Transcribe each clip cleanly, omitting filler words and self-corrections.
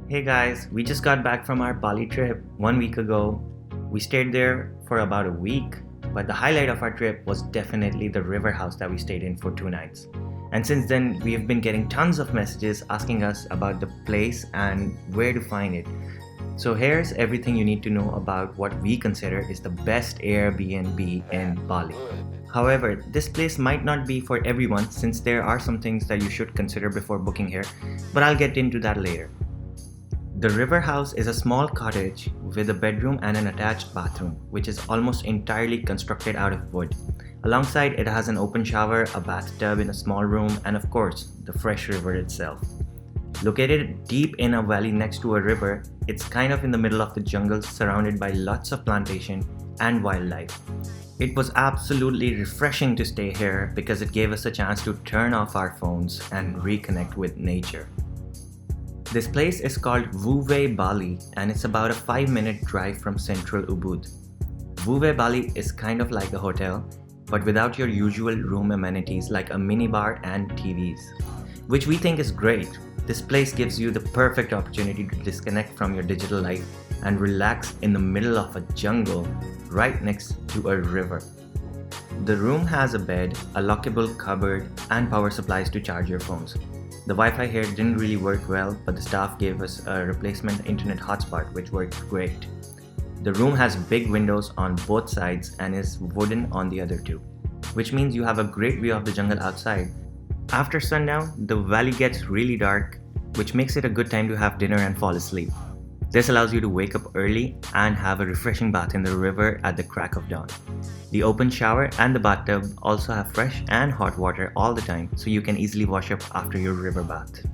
Hey guys, we just got back from our Bali trip 1 week ago. We stayed there for about a week, but the highlight of our trip was definitely the river house that we stayed in for 2 nights. And since then, we have been getting tons of messages asking us about the place and where to find it. So here's everything you need to know about what we consider is the best Airbnb in Bali. However, this place might not be for everyone since there are some things that you should consider before booking here, but I'll get into that later. The river house is a small cottage with a bedroom and an attached bathroom, which is almost entirely constructed out of wood. Alongside, it has an open shower, a bathtub in a small room, and of course, the fresh river itself. Located deep in a valley next to a river, it's kind of in the middle of the jungle surrounded by lots of plantation and wildlife. It was absolutely refreshing to stay here because it gave us a chance to turn off our phones and reconnect with nature. This place is called Wuve Bali and it's about a 5-minute drive from central Ubud. Wuve Bali is kind of like a hotel, but without your usual room amenities like a minibar and TVs, which we think is great. This place gives you the perfect opportunity to disconnect from your digital life and relax in the middle of a jungle right next to a river. The room has a bed, a lockable cupboard, and power supplies to charge your phones. The Wi-Fi here didn't really work well, but the staff gave us a replacement internet hotspot which worked great. The room has big windows on both sides and is wooden on the other two, which means you have a great view of the jungle outside. After sundown, the valley gets really dark, which makes it a good time to have dinner and fall asleep. This allows you to wake up early and have a refreshing bath in the river at the crack of dawn. The open shower and the bathtub also have fresh and hot water all the time, so you can easily wash up after your river bath.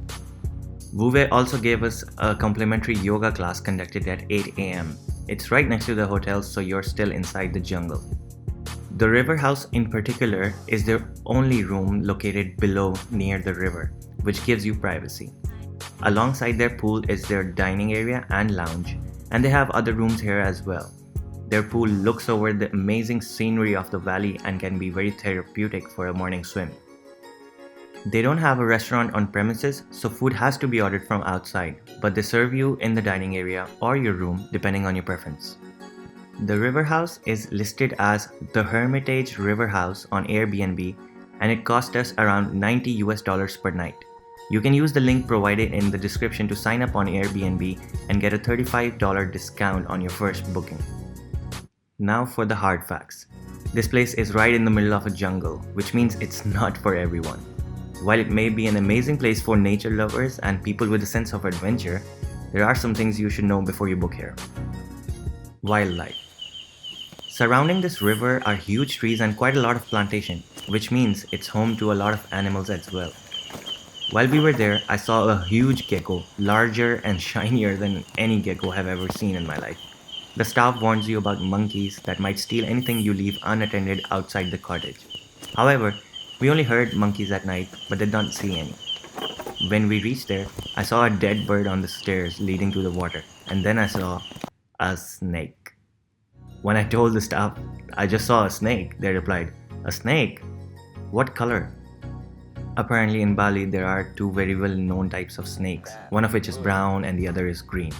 Wuve also gave us a complimentary yoga class conducted at 8 a.m. It's right next to the hotel, so you're still inside the jungle. The river house in particular is their only room located below near the river, which gives you privacy. Alongside their pool is their dining area and lounge, and they have other rooms here as well. Their pool looks over the amazing scenery of the valley and can be very therapeutic for a morning swim. They don't have a restaurant on premises, so food has to be ordered from outside, but they serve you in the dining area or your room depending on your preference. The river house is listed as the Hermitage River House on Airbnb and it cost us around $90 per night. You can use the link provided in the description to sign up on Airbnb and get a $35 discount on your first booking. Now for the hard facts. This place is right in the middle of a jungle, which means it's not for everyone. While it may be an amazing place for nature lovers and people with a sense of adventure, there are some things you should know before you book here. Wildlife. Surrounding this river are huge trees and quite a lot of plantation, which means it's home to a lot of animals as well. While we were there, I saw a huge gecko, larger and shinier than any gecko I've ever seen in my life. The staff warns you about monkeys that might steal anything you leave unattended outside the cottage. However, we only heard monkeys at night but did not see any. When we reached there, I saw a dead bird on the stairs leading to the water, and then I saw a snake. When I told the staff I just saw a snake, they replied, "A snake? What color?" Apparently in Bali there are two very well known types of snakes, one of which is brown and the other is green.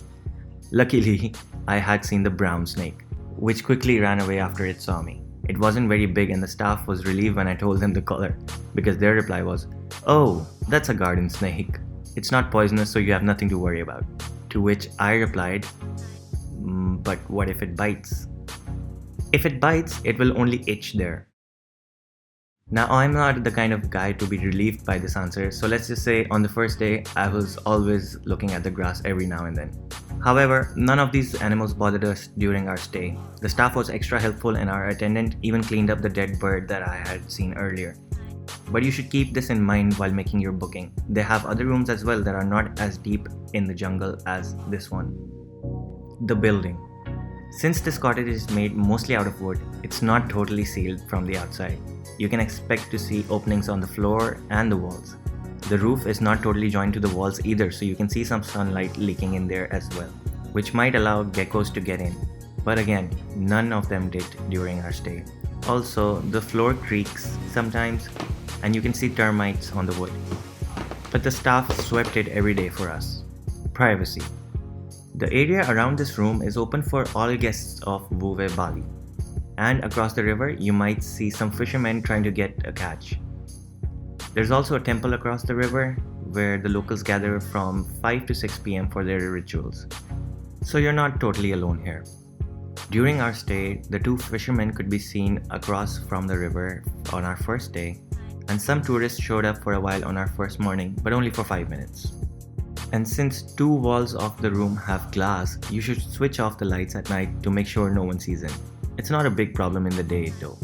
Luckily, I had seen the brown snake, which quickly ran away after it saw me. It wasn't very big and the staff was relieved when I told them the color, because their reply was, "Oh, that's a garden snake. It's not poisonous, so you have nothing to worry about." To which I replied, "But what if it bites?" If it bites, it will only itch there. Now, I'm not the kind of guy to be relieved by this answer, so let's just say on the first day, I was always looking at the grass every now and then. However, none of these animals bothered us during our stay. The staff was extra helpful and our attendant even cleaned up the dead bird that I had seen earlier. But you should keep this in mind while making your booking. They have other rooms as well that are not as deep in the jungle as this one. The building. Since this cottage is made mostly out of wood, it's not totally sealed from the outside. You can expect to see openings on the floor and the walls. The roof is not totally joined to the walls either, so you can see some sunlight leaking in there as well, which might allow geckos to get in. But again, none of them did during our stay. Also, the floor creaks sometimes and you can see termites on the wood. But the staff swept it every day for us. Privacy. The area around this room is open for all guests of Wuve Bali. And across the river, you might see some fishermen trying to get a catch. There's also a temple across the river where the locals gather from 5 to 6 p.m. for their rituals. So you're not totally alone here. During our stay, the two fishermen could be seen across from the river on our first day, and some tourists showed up for a while on our first morning, but only for 5 minutes. And since two walls of the room have glass, you should switch off the lights at night to make sure no one sees in. It's not a big problem in the day though.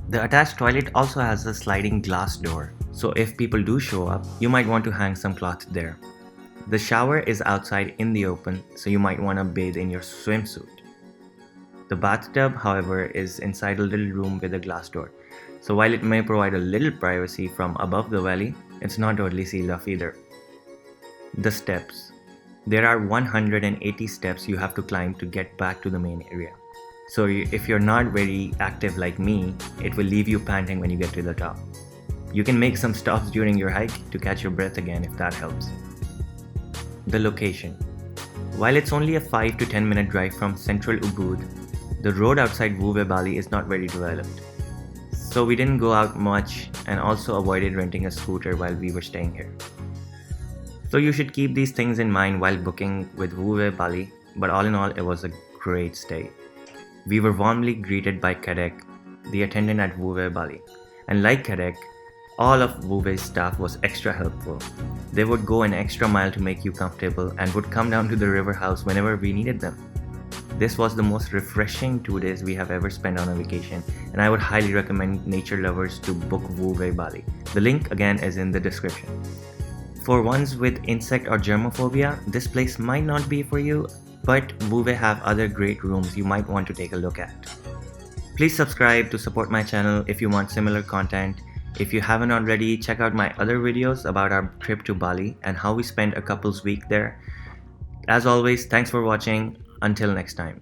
The attached toilet also has a sliding glass door, so if people do show up, you might want to hang some cloth there. The shower is outside in the open, so you might want to bathe in your swimsuit. The bathtub, however, is inside a little room with a glass door, so while it may provide a little privacy from above the valley, it's not totally sealed off either. The steps. There are 180 steps you have to climb to get back to the main area. So if you're not very active like me, it will leave you panting when you get to the top. You can make some stops during your hike to catch your breath again if that helps. The location. While it's only a 5 to 10 minute drive from central Ubud, the road outside Wuve Bali is not very developed. So we didn't go out much and also avoided renting a scooter while we were staying here. So you should keep these things in mind while booking with Wuve Bali, but all in all, it was a great stay. We were warmly greeted by Kadek, the attendant at Wuve Bali. And like Kadek, all of Wuve's staff was extra helpful. They would go an extra mile to make you comfortable and would come down to the river house whenever we needed them. This was the most refreshing 2 days we have ever spent on a vacation, and I would highly recommend nature lovers to book Wuve Bali. The link again is in the description. For ones with insect or germophobia, this place might not be for you, but Wuve have other great rooms you might want to take a look at. Please subscribe to support my channel if you want similar content. If you haven't already, check out my other videos about our trip to Bali and how we spent a couple's week there. As always, thanks for watching. Until next time.